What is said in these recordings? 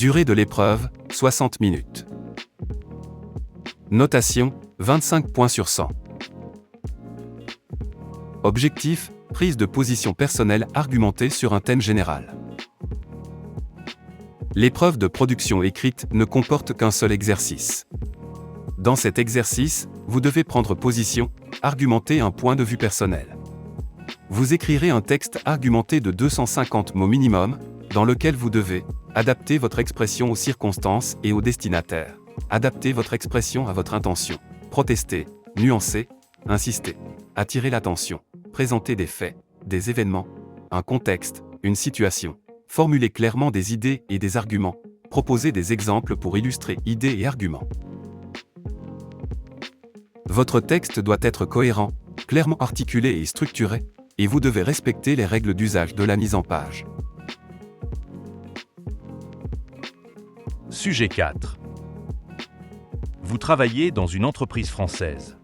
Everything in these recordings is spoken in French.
Durée de l'épreuve, 60 minutes. Notation, 25 points sur 100. Objectif, prise de position personnelle argumentée sur un thème général. L'épreuve de production écrite ne comporte qu'un seul exercice. Dans cet exercice, vous devez prendre position, argumenter un point de vue personnel. Vous écrirez un texte argumenté de 250 mots minimum, dans lequel vous devez adapter votre expression aux circonstances et au destinataire, adapter votre expression à votre intention, protester, nuancer, insister, attirer l'attention, présenter des faits, des événements, un contexte, une situation, formuler clairement des idées et des arguments, proposer des exemples pour illustrer idées et arguments. Votre texte doit être cohérent, clairement articulé et structuré, et vous devez respecter les règles d'usage de la mise en page. Sujet 4. Vous travaillez dans une entreprise française.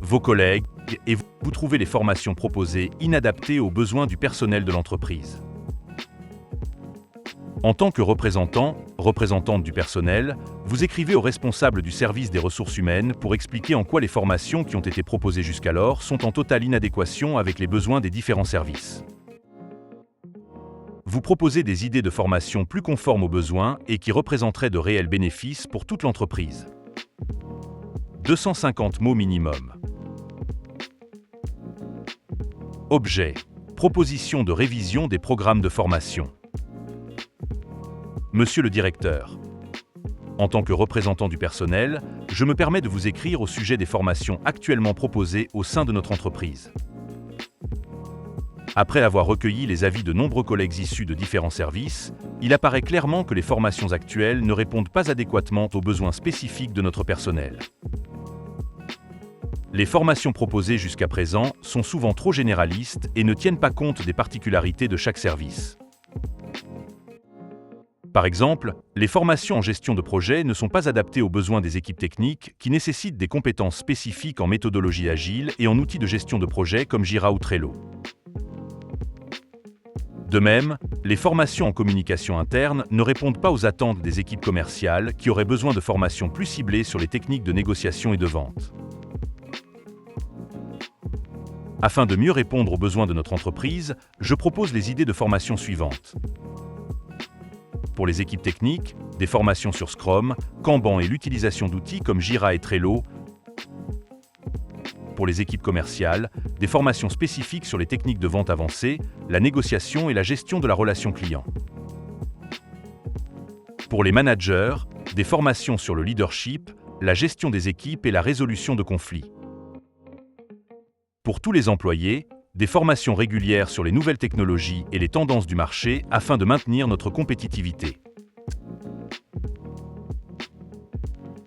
Vos collègues et vous trouvez les formations proposées inadaptées aux besoins du personnel de l'entreprise. En tant que représentante du personnel, vous écrivez au responsable du service des ressources humaines pour expliquer en quoi les formations qui ont été proposées jusqu'alors sont en totale inadéquation avec les besoins des différents services. Vous proposez des idées de formation plus conformes aux besoins et qui représenteraient de réels bénéfices pour toute l'entreprise. 250 mots minimum. Objet. Proposition de révision des programmes de formation. Monsieur le directeur, en tant que représentant du personnel, je me permets de vous écrire au sujet des formations actuellement proposées au sein de notre entreprise. Après avoir recueilli les avis de nombreux collègues issus de différents services, il apparaît clairement que les formations actuelles ne répondent pas adéquatement aux besoins spécifiques de notre personnel. Les formations proposées jusqu'à présent sont souvent trop généralistes et ne tiennent pas compte des particularités de chaque service. Par exemple, les formations en gestion de projet ne sont pas adaptées aux besoins des équipes techniques qui nécessitent des compétences spécifiques en méthodologie agile et en outils de gestion de projet comme Jira ou Trello. De même, les formations en communication interne ne répondent pas aux attentes des équipes commerciales qui auraient besoin de formations plus ciblées sur les techniques de négociation et de vente. Afin de mieux répondre aux besoins de notre entreprise, je propose les idées de formation suivantes. Pour les équipes techniques, des formations sur Scrum, Kanban et l'utilisation d'outils comme Jira et Trello. Pour les équipes commerciales, des formations spécifiques sur les techniques de vente avancée, la négociation et la gestion de la relation client. Pour les managers, des formations sur le leadership, la gestion des équipes et la résolution de conflits. Pour tous les employés, des formations régulières sur les nouvelles technologies et les tendances du marché afin de maintenir notre compétitivité.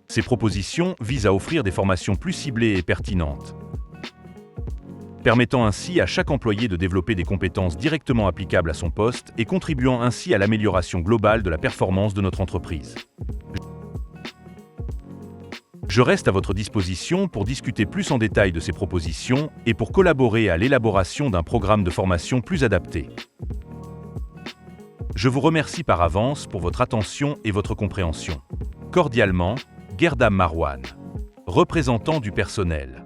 Ces propositions visent à offrir des formations plus ciblées et pertinentes, permettant ainsi à chaque employé de développer des compétences directement applicables à son poste et contribuant ainsi à l'amélioration globale de la performance de notre entreprise. Je reste à votre disposition pour discuter plus en détail de ces propositions et pour collaborer à l'élaboration d'un programme de formation plus adapté. Je vous remercie par avance pour votre attention et votre compréhension. Cordialement, Gerdam Marwan, représentant du personnel.